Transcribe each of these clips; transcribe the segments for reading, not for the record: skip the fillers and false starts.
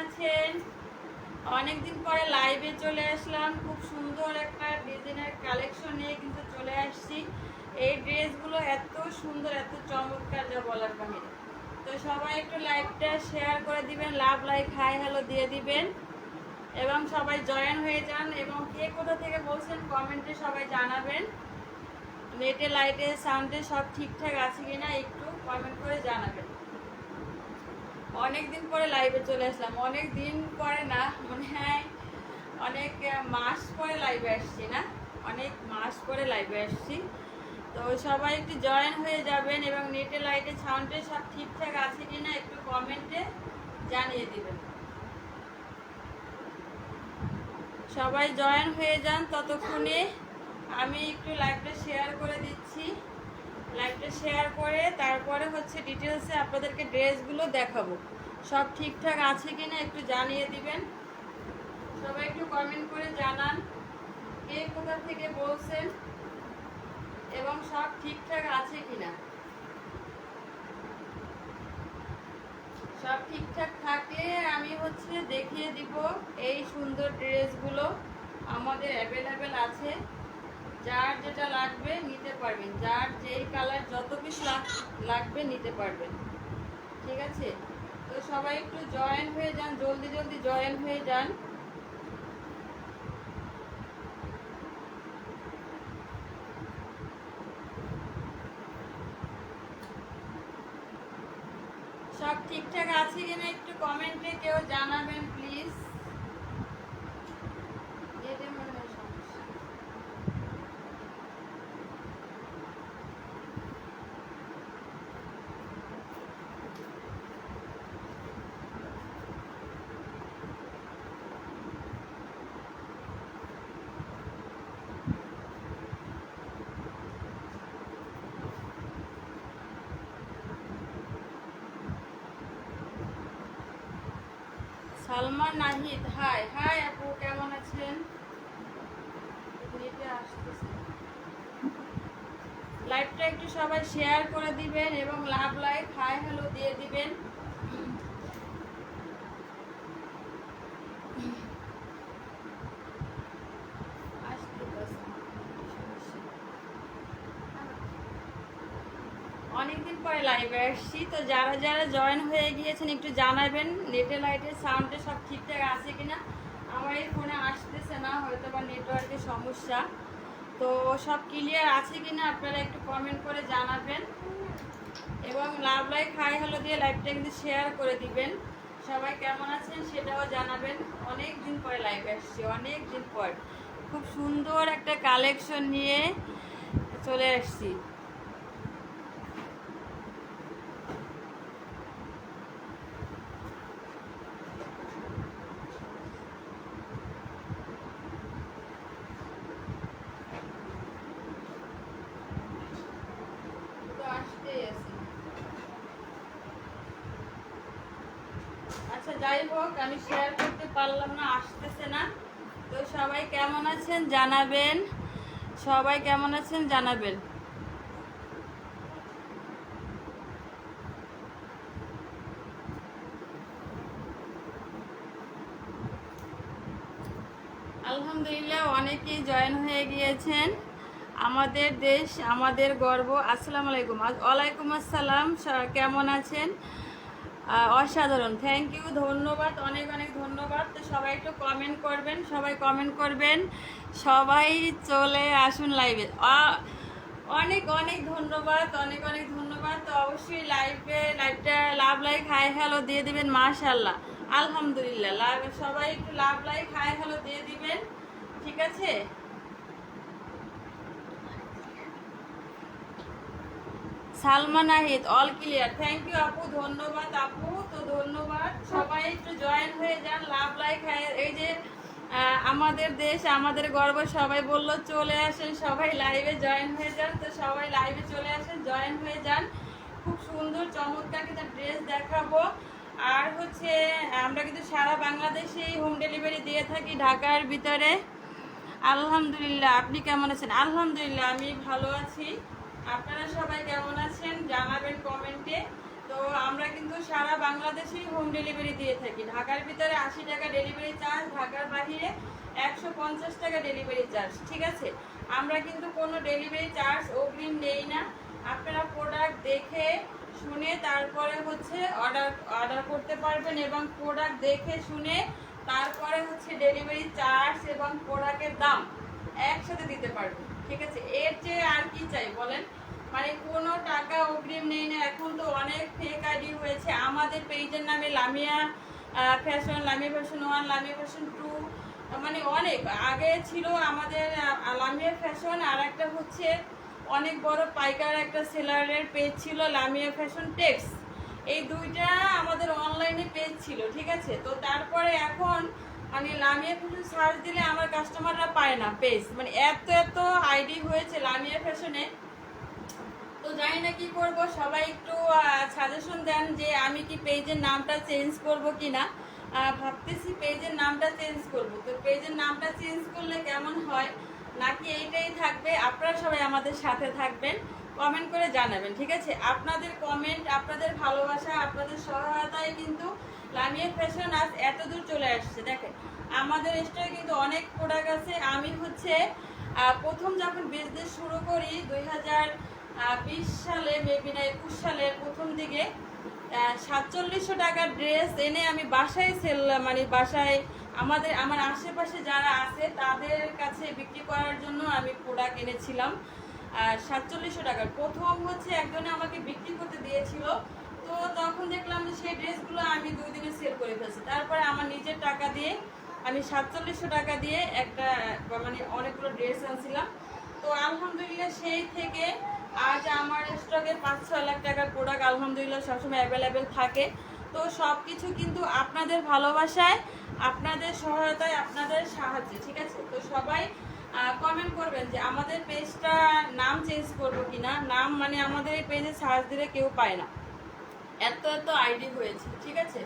আছেন? অনেকদিন পরে লাইভে চলে আসলাম। খুব সুন্দর একটা ডিজাইনের কালেকশন নিয়ে কিন্তু চলে আসছি। এই ড্রেসগুলো এত সুন্দর, এত চমৎকার, যা বলার বাহিরে। তো সবাই একটু লাইভটা শেয়ার করে দিবেন, লাভ লাইক হাই হ্যালো দিয়ে দিবেন এবং সবাই জয়েন হয়ে যান। এবং কে কোথা থেকে বলছেন কমেন্টে সবাই জানাবেন। নেটে লাইটে সাউন্ডে সব ঠিকঠাক আছে কিনা একটু কমেন্ট করে জানাবেন। অনেক দিন পরে লাইভে চলে আসলাম, অনেক দিন পরে না, মনে হয় অনেক মাস পরে লাইভে আসছি, না অনেক মাস পরে লাইভে আসছি। তো সবাই একটু জয়েন হয়ে যাবেন এবং নেটে লাইটে সাউন্ডে সব ঠিকঠাক আছে কিনা একটু কমেন্টে জানিয়ে দিবেন। সবাই জয়েন হয়ে যান। ততক্ষণে আমি একটু লাইভটা শেয়ার করে দিচ্ছি। লাইভটা শেয়ার করে তারপরে হচ্ছে ডিটেলসে আপনাদেরকে ড্রেসগুলো দেখাবো। সব ঠিকঠাক আছে কিনা একটু জানিয়ে দিবেন। সবাই একটু কমেন্ট করে জানান কে কোথা থেকে বলছেন এবং সব ঠিকঠাক আছে কিনা। সব ঠিকঠাক থাকলে আমি হচ্ছে দেখিয়ে দিব। এই সুন্দর ড্রেসগুলো আমাদের অ্যাভেলেবেল আছে। যার যেটা লাগবে নিতে পারবেন, যার যেই কালার যত পিস লাগবে নিতে পারবেন। ঠিক আছে, তো সবাই একটু জয়েন হয়ে যান, জলদি জলদি জয়েন হয়ে যান। সব ঠিকঠাক আছে কিনা একটু কমেন্টে কেউ জানাবেন please. Salman Nahid, high high আপু, কেমন আছেন? লাইভটা একটু সবাই শেয়ার করে দিবেন এবং লাভ লাইক হাই হ্যালো দিয়ে দিবেন। অনেকদিন পরে লাইভে আসছি, তো যারা যারা জয়েন হয়ে গিয়েছেন একটু জানাবেন নেটে লাইটে সাউন্ডে সব ঠিকঠাক আছে কিনা। আমার এই ফোনে আসতেছে না, হয়তো বা নেটওয়ার্কের সমস্যা। তো সব ক্লিয়ার আছে কিনা আপনারা একটু কমেন্ট করে জানাবেন এবং লাভ লাইক হাই হ্যালো দিয়ে লাইভটা কিন্তু শেয়ার করে দিবেন। সবাই কেমন আছেন সেটাও জানাবেন। অনেক দিন পরে লাইভে আসছি, অনেক দিন পর খুব সুন্দর একটা কালেকশন নিয়ে চলে আসছি। আচ্ছা, যাই হোক, আমি শেয়ার করতে পারলাম না, আসতেছে না। তো সবাই কেমন আছেন জানাবেন, সবাই কেমন আছেন জানাবেন। আলহামদুলিল্লাহ, অনেকেই জয়েন হয়ে গিয়েছেন। আমাদের দেশ আমাদের গর্ব। আসসালামু আলাইকুম। ওয়ালাইকুম আসসালাম, কেমন আছেন? অসাধারণ, থ্যাংক ইউ, ধন্যবাদ, অনেক অনেক ধন্যবাদ। তো সবাই একটু কমেন্ট করবেন, সবাই কমেন্ট করবেন, সবাই চলে আসুন লাইভে। অনেক অনেক ধন্যবাদ, অনেক অনেক ধন্যবাদ। তো অবশ্যই লাইভটা লাভ লাইক হাই হ্যালো দিয়ে দিবেন। মাশাআল্লাহ, আলহামদুলিল্লাহ, লাইভ সবাই একটু লাভ লাইক হাই হ্যালো দিয়ে দিবেন। ঠিক আছে, Salman Nahid, all clear, thank you আপু, ধন্যবাদ আপু। তো ধন্যবাদ, সবাই একটু জয়েন হয়ে যান, লাভ লাইক হাই। এই যে আমাদের দেশ আমাদের গর্ব, সবাই বললো চলে আসেন, সবাই লাইভে জয়েন হয়ে যান। তো সবাই লাইভে চলে আসেন, জয়েন হয়ে যান। খুব সুন্দর চমৎকার কিন্তু ড্রেস দেখাবো। আর হচ্ছে আমরা কিন্তু সারা বাংলাদেশেই হোম ডেলিভারি দিয়ে থাকি, ঢাকার ভিতরে। আলহামদুলিল্লাহ, আপনি কেমন আছেন? আলহামদুলিল্লাহ, আমি ভালো আছি। আপনারা সবাই কেমন আছেন জানাবেন কমেন্টে। তো আমরা কিন্তু সারা বাংলাদেশেই হোম ডেলিভারি দিয়ে থাকি। ঢাকার ভিতরে 80 টাকা ডেলিভারি চার্জ, ঢাকার বাইরে 150 টাকা ডেলিভারি চার্জ, ঠিক আছে। আমরা কিন্তু কোনো ডেলিভারি চার্জ অগ্রিম নেই না। আপনারা প্রোডাক্ট দেখে শুনে তারপরে হচ্ছে অর্ডার করতে পারবেন, এবং প্রোডাক্ট দেখে শুনে তারপরে হচ্ছে ডেলিভারি চার্জ এবং প্রোডাক্টের দাম একসাথে দিতে পারবেন, ঠিক আছে। এর চেয়ে আর কি চাই বলেন, মানে কোনো টাকা অগ্রিম নেই না। এখন তো অনেক ফেক আইডি হয়েছে। আমাদের পেজের নামে Lamia fashion, Lamia fashion 1, Lamia fashion 2, মানে অনেক আগে ছিল আমাদের লামিয়া ফ্যাশন, আর একটা হচ্ছে অনেক বড় পাইকার একটা সেলারের পেজ ছিল লামিয়া ফ্যাশন টেক্স। এই দুইটা আমাদের অনলাইনে পেজ ছিল, ঠিক আছে। তো তারপরে এখন মানে লামিয়া ফ্যাশন সার্চ দিলে আমার কাস্টমাররা পায় না পেজ, মানে এত এত আইডি হয়েছে লামিয়া ফ্যাশনে। তো জানি না কি করব, সবাই একটু সাজেশন দেন যে আমি কি পেজের নামটা চেঞ্জ করব কি না। ভাবতেছি পেজের নামটা চেঞ্জ করব। তো পেজের নামটা চেঞ্জ করলে কেমন হয়, নাকি এইটাই থাকবে? আপনারা সবাই আমাদের সাথে থাকবেন, কমেন্ট করে জানাবেন, ঠিক আছে। আপনাদের কমেন্ট, আপনাদের ভালোবাসা, আপনাদের সহায়তায় কিন্তু লামিয়া ফ্যাশন আজ এত দূর চলে আসছে। দেখেন আমাদের স্টোরে কিন্তু অনেক প্রোডাক্ট আছে। আমি হচ্ছে প্রথম যখন বিজনেস শুরু করি 2020 সালে, মেবি না 21 সালের প্রথম দিকে, 4700 টাকার ড্রেস এনে আমি বাসায় মানে বাসায় আমার আশেপাশে যারা আছে তাদের কাছে বিক্রি করার জন্য আমি প্রোডাক্ট এনেছিলাম 4700 টাকার। প্রথম হচ্ছে একজনে আমাকে বিক্রি করতে দিয়েছিল। তো তখন দেখলাম যে সেই ড্রেসগুলো আমি 2 দিনে সেল করে ফেলছি। তারপরে আমার নিজের টাকা দিয়ে আমি 4700 টাকা দিয়ে একটা মানে অনেকগুলো ড্রেস আনছিলাম। তো আলহামদুলিল্লাহ সেই থেকে আজ আমার স্টকে 5-6 লাখ টাকার প্রোডাক্ট আলহামদুলিল্লাহ সবসময় অ্যাভেলেবেল থাকে। তো সব কিছু কিন্তু আপনাদের ভালোবাসায়, আপনাদের সহায়তায়, আপনাদের সাহায্যে, ঠিক আছে। তো সবাই কমেন্ট করবেন যে আমাদের পেজটা নাম চেঞ্জ করবো কিনা। নাম মানে আমাদের এই পেজে সার্চ দিলে কেউ পায় না, এত এত আইডি হয়েছে, ঠিক আছে।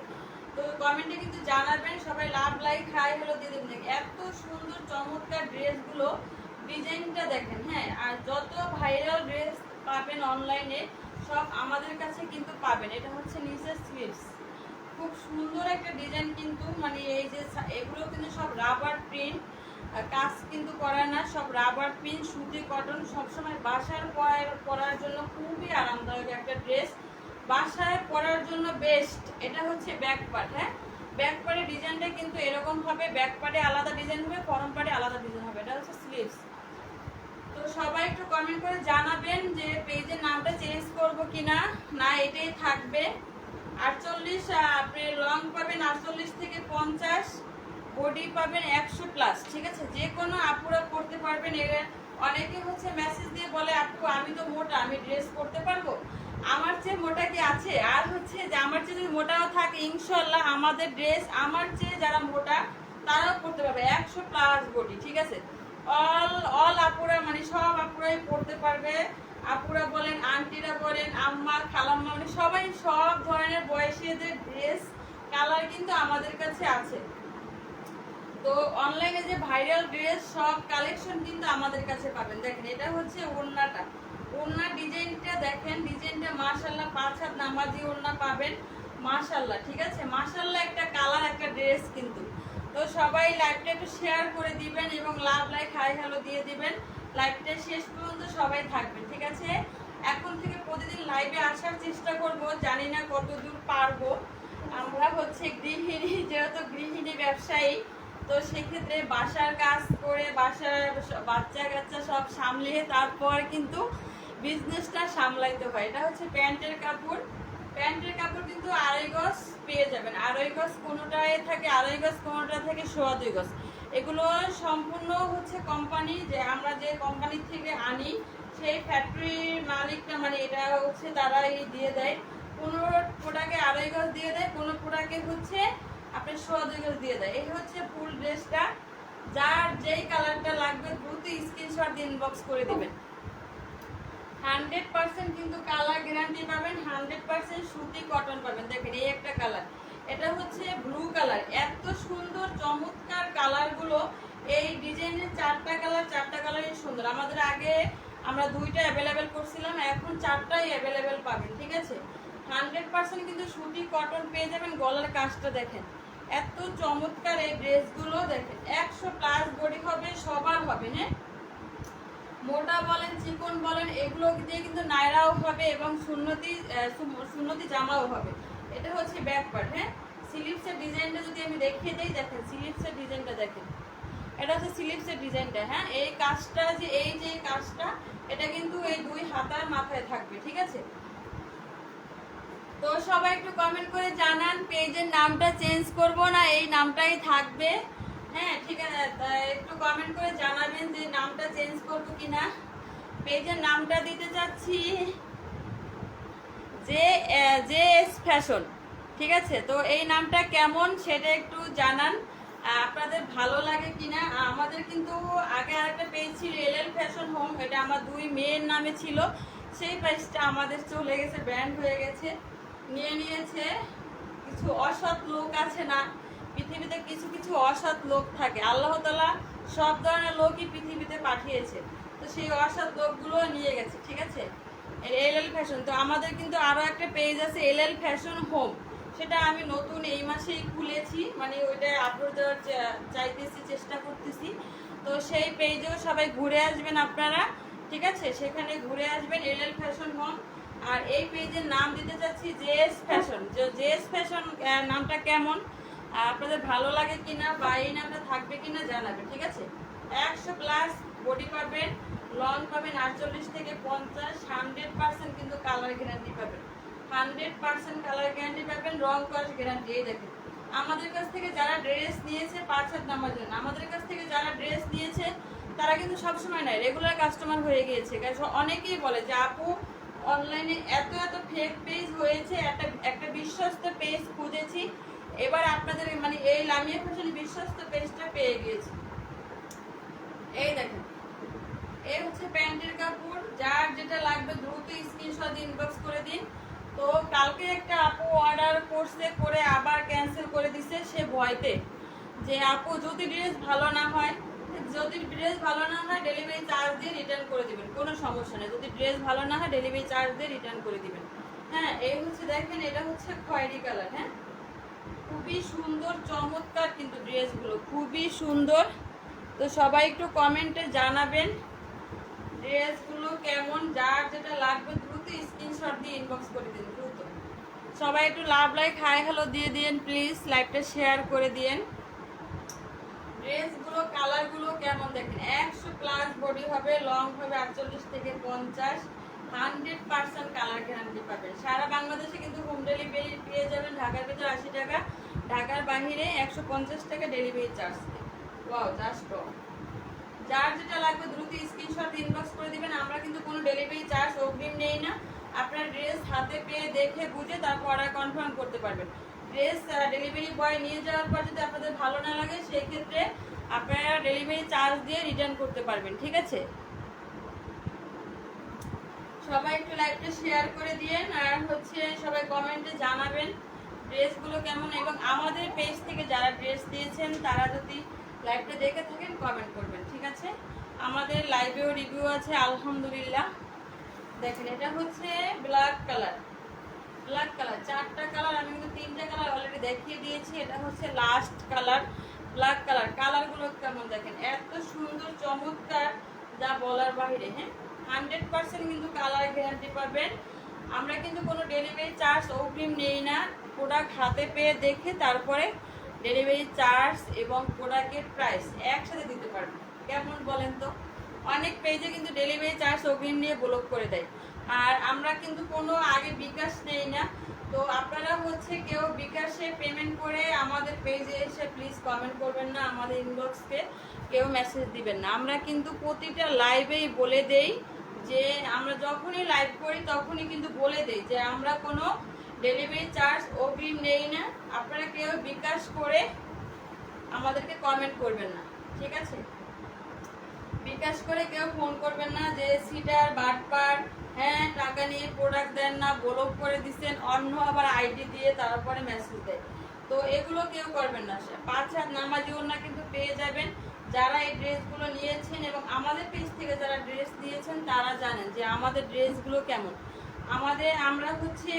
তো কমেন্টে কিন্তু জানাবেন, সবাই লাভ লাইক হাই হলো দিয়ে দেবেন। এত সুন্দর চমৎকার ড্রেসগুলো, ডিজাইনটা দেখেন, হ্যাঁ। আর যত ভাইরাল ড্রেস পাবেন অনলাইনে সব আমাদের কাছে কিন্তু পাবেন। এটা হচ্ছে নিচের স্লিভস, খুব সুন্দর একটা ডিজাইন কিন্তু, মানে এই যে এগুলো কিন্তু সব রাবার প্রিন্ট, কাজ কিন্তু করা না, সব রাবার প্রিন্ট, সুতি কটন, সবসময় বাসার পরার জন্য খুবই আরামদায়ক একটা ড্রেস, বাসায় পরার জন্য বেস্ট। এটা হচ্ছে ব্যাক পার্ট, হ্যাঁ। ব্যাক পার্টের ডিজাইনটা কিন্তু এরকম হবে, ব্যাক পার্টে আলাদা ডিজাইন হবে, ফরম পার্টে আলাদা ডিজাইন হবে। এটা হচ্ছে স্লিভস। তো সবাই একটু কমেন্ট করে জানাবেন যে পেজের নামটা চেঞ্জ করব কিনা, না এটাই থাকবে। 48 আপনি লং পাবেন 48 থেকে 50, বডি পাবেন 100 প্লাস, ঠিক আছে। যে কোনো আপুরা পড়তে পারবেন। অনেকে হচ্ছে মেসেজ দিয়ে বলে আপু আমি তো মোটা, আমি ড্রেস পরতে পারবো? আমার চেয়ে মোটা কি আছে? আর হচ্ছে যে আমার চেয়ে যদি মোটাও থাকে ইনশাল্লাহ আমাদের ড্রেস আমার চেয়ে যারা মোটা তারাও পড়তে পারবে, 100 প্লাস বডি, ঠিক আছে। অল আপুরা মানে সব আপুরাই পড়তে পারবে। আপুরা বলেন, আন্টিরা বলেন, আম্মা, খালাম্মা, মানে সবাই সব ধরনের বয়সীদের ড্রেস কালার কিন্তু আমাদের কাছে আছে। তো অনলাইনে যে ভাইরাল ড্রেস সব কালেকশন কিন্তু আমাদের কাছে পাবেন। দেখেন এটা হচ্ছে ওড়নাটা, ওড়নার ডিজাইনটা দেখেন, ডিজাইনটা মাশাআল্লাহ 5 হাত নামাজি ওড়না পাবেন, মাশাআল্লাহ, ঠিক আছে। মাশাআল্লাহ একটা কালার, একটা ড্রেস কিন্তু। তো সবাই লাইভটা একটু শেয়ার করে দিবেন এবং লাভ লাইক হাই হ্যালো দিয়ে দিবেন। লাইভটা শেষ পর্যন্ত সবাই থাকবেন, ঠিক আছে। এখন থেকে প্রতিদিন লাইভে আসার চেষ্টা করব, জানি না কতদূর পারবো। আমরা হচ্ছে গৃহিণী, যেহেতু গৃহিণী ব্যবসায়ী, তো সেক্ষেত্রে বাসার কাজ করে বাসার বাচ্চা কাচ্চা সব সামলিয়ে তারপর কিন্তু বিজনেসটা সামলাইতে হয়। এটা হচ্ছে প্যান্টের কাপড়, প্যান্টের কাপড় কিন্তু 2.5 গজ পেয়ে যাবেন। 2.5 গজ কোনোটায় থাকে, 2.5 গজ কোনোটা থেকে 1.25 গজ। এগুলো সম্পূর্ণ হচ্ছে কোম্পানি, যে আমরা যে কোম্পানি থেকে আনি সেই ফ্যাক্টরির মালিকটা, মানে এটা হচ্ছে তারাই দিয়ে দেয়। কোনো প্রোডাক্টে 2.5 গজ দিয়ে দেয়, কোনো প্রোডাক্টে হচ্ছে আপনার 1.25 গজ দিয়ে দেয়। এই হচ্ছে ফুল ড্রেসটা। যার যেই কালারটা লাগবে দ্রুত স্ক্রিনশট দিয়ে ইনবক্স করে দিবেন। 100% কিন্তু কালার গ্যারান্টি পাবেন, 100% সুতি কটন পাবেন। দেখেন এই একটা কালার, এটা হচ্ছে ব্লু কালার। এত সুন্দর চমৎকার কালারগুলো, এই ডিজাইনের 4টা কালার, 4টা কালারই সুন্দর। আমাদের আগে আমরা 2টা অ্যাভেলেবেল করছিলাম, এখন 4টাই অ্যাভেলেবেল পাবেন, ঠিক আছে। 100% কিন্তু সুতি কটন পেয়ে যাবেন। গলার কাজটা দেখেন এত চমৎকার, এই ড্রেসগুলো দেখেন 100+ বডি হবে, সবার হবে। হ্যাঁ, মোটা বলেন চিকন বলেন এগুলো দিয়ে কিন্তু নায়রাও হবে এবং সুন্নতি জামাও হবে। এটা হচ্ছে ব্যাক পার্ট। হ্যাঁ, স্লিভসের ডিজাইনটা যদি আমি দেখিয়ে দিই, দেখেন স্লিভসের ডিজাইনটা দেখেন, এটা হচ্ছে স্লিভসের ডিজাইনটা। হ্যাঁ, এই কাজটা যে এই যে কাজটা এটা কিন্তু এই 2 হাতার মাথায় থাকবে। ঠিক আছে, তো সবাই একটু কমেন্ট করে জানান পেজের নামটা চেঞ্জ করব না এই নামটাই থাকবে। হ্যাঁ ঠিক আছে, একটু কমেন্ট করে জানাবেন যে নামটা চেঞ্জ করব কিনা। পেজের নামটা দিতে চাচ্ছি জে এস ফ্যাশন। ঠিক আছে, তো এই নামটা কেমন সেটা একটু জানান, আপনাদের ভালো লাগে কিনা। আমাদের কিন্তু আগে আরেকটা পেজ ছিল এল ফ্যাশন হোম, এটা আমার 2 মেয়ের নামে ছিল, সেই পেজটা আমাদের চলে গেছে, ব্র্যান্ড হয়ে গেছে, নিয়ে নিয়েছে কিছু অসৎ লোক আছে না, পৃথিবীতে কিছু কিছু অসৎ লোক থাকে, আল্লাহ তাআলা সব ধরনের লোকই পৃথিবীতে পাঠিয়েছে, তো সেই অসৎ লোকগুলো নিয়ে গেছে। ঠিক আছে, এল ফ্যাশন। তো আমাদের কিন্তু আরও একটা পেজ আছে এল ফ্যাশন হোম, সেটা আমি নতুন এই মাসেই খুলেছি, মানে ওইটা আপলোড দেওয়ার চাইতেছি, চেষ্টা করতেছি। তো সেই পেজেও সবাই ঘুরে আসবেন আপনারা। ঠিক আছে, সেখানে ঘুরে আসবেন এল ফ্যাশন হোম। আর এই পেজের নাম দিতে চাচ্ছি জেএস ফ্যাশন। জেএস ফ্যাশন নামটা কেমন, আপনাদের ভালো লাগে কিনা বা এই নামটা থাকবে কিনা জানাবেন। ঠিক আছে, 100+ বডি পাবেন, লং পাবেন 48 থেকে 50, 100% কিন্তু কালার গ্যারান্টি পাবেন, 100% কালার গ্যারান্টি পাবেন, রং কস গ্যারান্টি। এই দেখেন আমাদের কাছ থেকে যারা ড্রেস নিয়েছে 5 হাত নামার জন্য, আমাদের কাছ থেকে যারা ড্রেস নিয়েছে তারা কিন্তু সবসময় নয়, রেগুলার কাস্টমার হয়ে গিয়েছে। অনেকেই বলে যে আপু অনলাইনে এত এত ফেক পেজ হয়েছে, একটা বিশ্বস্ত পেজ খুঁজেছি, এবার আপনাদের মানে এই লামিয়া ফ্যাশনের বিশ্বস্ত পেজটা পেয়ে গিয়েছি। এই দেখেন এই হচ্ছে প্যান্টের কাপড়, যার যেটা লাগবে দ্রুত স্ক্রিনশট ইনবক্স করে দিন। তো কালকে একটা আপু অর্ডার করছে, করে আবার ক্যান্সেল করে দিছে সে ভয়তে, যে আপু যদি ড্রেস ভালো না হয়, ডেলিভারি চার্জ দিয়ে রিটার্ন করে দিবেন, কোনো সমস্যা নেই। যদি ড্রেস ভালো না হয় ডেলিভারি চার্জ দিয়ে রিটার্ন করে দিবেন। হ্যাঁ, এই হচ্ছে দেখেন এটা হচ্ছে খয়েরি কালার। হ্যাঁ, খুবই সুন্দর চমৎকার কিন্তু ড্রেসগুলো খুবই সুন্দর। তো সবাই একটু কমেন্টে জানাবেন ড্রেসগুলো কেমন, যার যেটা লাগবে দ্রুত স্ক্রিনশট দিয়ে ইনবক্স করে দিন দ্রুত। সবাই একটু লাভ লাইক হাই হ্যালো দিয়ে দিন প্লিজ, লাইভটা শেয়ার করে দিন। ড্রেসগুলো কালারগুলো কেমন দেখেন, 100+ বডি হবে, লং হবে 48 থেকে 50, 100% কালার গ্যারান্টি পাবেন। সারা বাংলাদেশে কিন্তু হোম ডেলিভারি পেয়ে যাবেন, ঢাকার ভিতরে 80 টাকা, ঢাকার বাইরে 150 টাকা ডেলিভারি চার্জ। ওয়াও, জাস্ট যার যেটা লাগবে দ্রুত স্ক্রিনশট ইনবক্স করে দিবেন। আমরা কিন্তু কোনো ডেলিভারি চার্জ অগ্রিম নেই না, আপনার ড্রেস হাতে পেয়ে দেখে বুঝে তারপর অর্ডার কনফার্ম করতে পারবেন। ড্রেস ডেলিভারি বয় নিয়ে যাওয়ার পর যদি আপনাদের ভালো না লাগে সেই ক্ষেত্রে আপনারা ডেলিভারি চার্জ দিয়ে রিটার্ন করতে পারবেন। ঠিক আছে, সবাই একটু লাইভটা শেয়ার করে দিয়েন, আর হচ্ছে সবাই কমেন্টে জানাবেন ড্রেসগুলো কেমন, এবং আমাদের পেজ থেকে যারা ড্রেস দিয়েছেন তারা যদি লাইভটা দেখে থাকেন কমেন্ট করবেন। ঠিক আছে, আমাদের লাইভেও রিভিউ আছে আলহামদুলিল্লাহ। দেখেন এটা হচ্ছে ব্ল্যাক কালার, 4টা কালার, আমি কিন্তু 3টা কালার অলরেডি দেখিয়ে দিয়েছি। এটা হচ্ছে লাস্ট কালার ব্ল্যাক কালার। কালারগুলো কেমন দেখেন, এত সুন্দর চমৎকার যা বলার বাইরে। হ্যাঁ, 100% কিন্তু কালার গ্যারান্টি পাবেন। আমরা কিন্তু কোনো ডেলিভারি চার্জ অগ্রিম নেই না, প্রোডাক্ট হাতে পেয়ে দেখে তারপরে ডেলিভারি চার্জ এবং প্রোডাক্টের প্রাইস একসাথে দিতে পারবেন। কেমন বলেন তো, অনেক পেজে কিন্তু ডেলিভারি চার্জ অগ্রিম নিয়ে ব্লক করে দেয়, আর আমরা কিন্তু কোনো আগে বিকাশ নেই না। তো আপনারা হচ্ছে কেউ বিকাশে পেমেন্ট করে আমাদের পেজে এসে প্লিজ কমেন্ট করবেন না, আমাদের ইনবক্সকে কেউ মেসেজ দিবেন না। আমরা কিন্তু প্রতিটা লাইভেই বলে দেই যে আমরা যখনই লাইভ করি তখনই কিন্তু বলে দেই যে আমরা কোনো ডেলিভারি চার্জ অগ্রিম নেই না, আপনারা কেউ বিকাশ করে আমাদেরকে কমেন্ট করবেন না। ঠিক আছে, বিকাশ করে কেউ ফোন করবেন না যে সিটার বাটপার, হ্যাঁ টাকা নিয়ে প্রোডাক্ট দেন না, ব্লক করে দিচ্ছেন, অন্য আবার আইডি দিয়ে তারপরে মেসেজ দেয়। তো এগুলো কেউ করবেন না। 5 হাত নামাজি ওড়না কিন্তু পেয়ে যাবেন যারা এই ড্রেসগুলো নিয়েছেন, এবং আমাদের পেজ থেকে যারা ড্রেস নিয়েছেন তারা জানেন যে আমাদের ড্রেসগুলো কেমন। আমরা হচ্ছে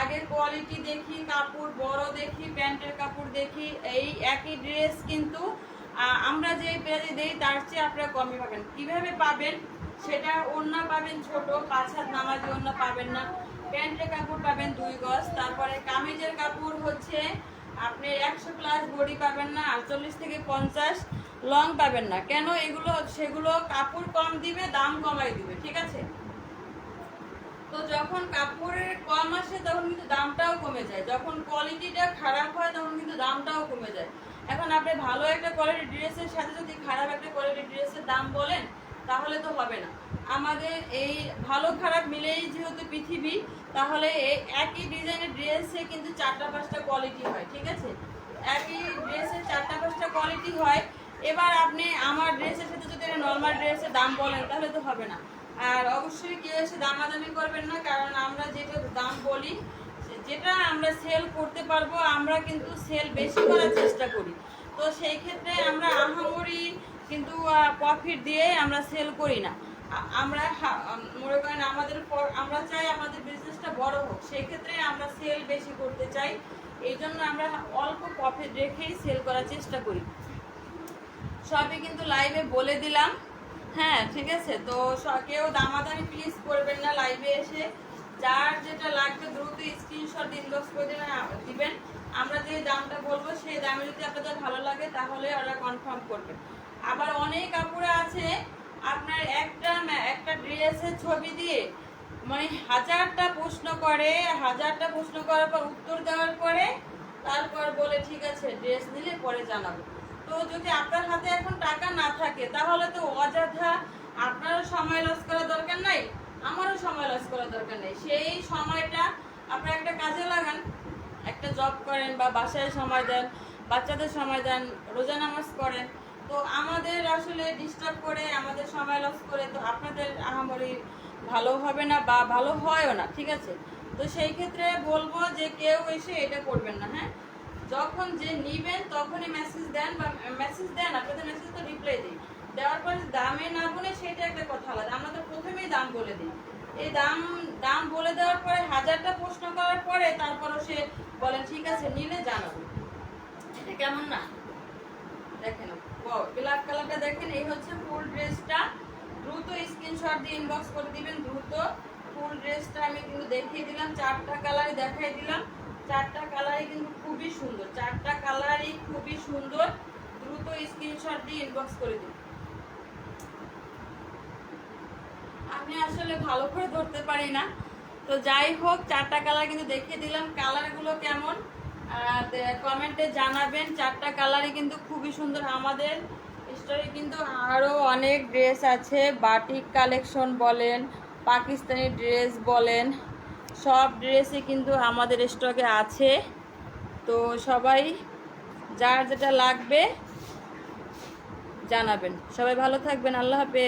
আগে কোয়ালিটি দেখি, কাপড় বড় দেখি, প্যান্টের কাপড় দেখি। এই একই ড্রেস কিন্তু আমরা যে প্রাইসে দেই তার চেয়ে আপনারা কমই পাবেন। কিভাবে পাবেন সেটা, ওড়না পাবেন ছোট 5 হাত নামাজি ওড়না পাবেন না, প্যান্টের কাপড় পাবেন 2 গজ, তারপরে কামিজের কাপড় হচ্ছে আপনি 100 প্লাস বডি পাবেন না, 48 থেকে 50 লং পাবেন না। কেন? সেগুলো কাপড় কম দিবে, দাম কমাই দিবে, ঠিক আছে? তো যখন কাপড়ের কম আসে তখন কিন্তু দামটাও কমে যায়, যখন কোয়ালিটিটা খারাপ হয় তখন কিন্তু দামটাও কমে যায়। এখন আপনি ভালো একটা কোয়ালিটির ড্রেসের সাথে যদি খারাপ একটা কোয়ালিটির ড্রেসের দাম বলেন তাহলে তো হবে না। আমাদের এই ভালো খারাপ মিলেই যেহেতু পৃথিবী, তাহলে এই একই ডিজাইনের ড্রেসে কিন্তু 4টা-5টা কোয়ালিটি হয়, ঠিক আছে? একই ড্রেসের 4টা-5টা কোয়ালিটি হয়। এবার আপনি আমার ড্রেসের সাথে যদি নর্মাল ড্রেসের দাম বলেন তাহলে তো হবে না। আর অবশ্যই কেউ এসে দামাদামি করবেন না, কারণ আমরা যেটা দাম বলি, যেটা আমরা সেল করতে পারবো, আমরা কিন্তু সেল বেশি করার চেষ্টা করি। তো সেই ক্ষেত্রে আমরা আহামরি কিন্তু প্রফিট দিয়ে আমরা সেল করি না। আমরা মনে করেন আমরা চাই আমাদের বিজনেসটা বড় হোক, সেই ক্ষেত্রে আমরা সেল বেশি করতে চাই। এই জন্য আমরা অল্প প্রফিট রেখেই সেল করার চেষ্টা করি। সবই কিন্তু লাইভে বলে দিলাম, হ্যাঁ ঠিক আছে? তো কেউ দামাদামি প্লিজ করবেন না লাইভে এসে। যার যেটা লাগবে দ্রুত স্ক্রিনশট ইনবক্স করে দিবেন। আমরা যে দামটা বলবো সেই দামে যদি আপনাদের ভালো লাগে তাহলে ওরা কনফার্ম করবেন। আবার অনেক কাপড় আছে আপনার একটা ড্রেসের ছবি দিয়ে মানে 1000টা প্রশ্ন করে, 1000টা প্রশ্ন করার পর উত্তর দেওয়ার পরে তারপর বলে ঠিক আছে ড্রেস নিলে পরে জানাবো। তো যদি আপনার হাতে এখন টাকা না থাকে তাহলে তো অযথা আপনারও সময় লস করার দরকার নাই, আমারও সময় লস করার দরকার নেই। সেই সময়টা আপনারা একটা কাজে লাগান, একটা জব করেন বা বাসায় সময় দেন, বাচ্চাদের সময় দেন, রোজা নামাজ করেন। তো আমাদের আসলে ডিস্টার্ব করে, আমাদের সময় লস করে তো আপনাদের আহামরি ভালো হবে না বা ভালো হয়ও না, ঠিক আছে? তো সেই ক্ষেত্রে বলবো যে কেউ এসে এটা করবেন না, হ্যাঁ? যখন যে নিবেন তখনই মেসেজ দেন, বা মেসেজ দেন, আপনাদের মেসেজ তো রিপ্লাই দিই, দেওয়ার পরে দামে না বলে সেটা একটা কথা আলাদা। আমরা তো প্রথমেই দাম বলে দিই। এই দাম বলে দেওয়ার পরে 1000টা প্রশ্ন করার পরে তারপরও সে বলেন ঠিক আছে নিলে জানাবো। এটা কেমন না? দেখেন ব্ল্যাক কালারটা দেখেন, এই হচ্ছে ফুল ড্রেসটা। দ্রুত স্ক্রিনশট দিয়ে ইনবক্স করে দিবেন দ্রুত। ফুল ড্রেসটা আমি কিন্তু দেখিয়ে দিলাম, 4টা কালারই দেখাই দিলাম। 4টা কালারই কিন্তু খুবই সুন্দর, 4টা কালারই খুবই সুন্দর। দ্রুত স্ক্রিনশট দিয়ে ইনবক্স করে দিন। আমি আসলে ভালো করে ধরতে পারি না, তো যাই হোক 4টা কালার কিন্তু দেখিয়ে দিলাম। কালারগুলো কেমন কমেন্টে জানাবেন। 4টা কালারই কিন্তু খুবই সুন্দর। আমাদের স্টোরে কিন্তু আরও অনেক ড্রেস আছে, বাটিক কালেকশন বলেন, পাকিস্তানি ড্রেস বলেন, সব ড্রেসই কিন্তু আমাদের স্টকে আছে। তো সবাই যার যেটা লাগবে জানাবেন। সবাই ভালো থাকবেন, আল্লাহ হাফেজ।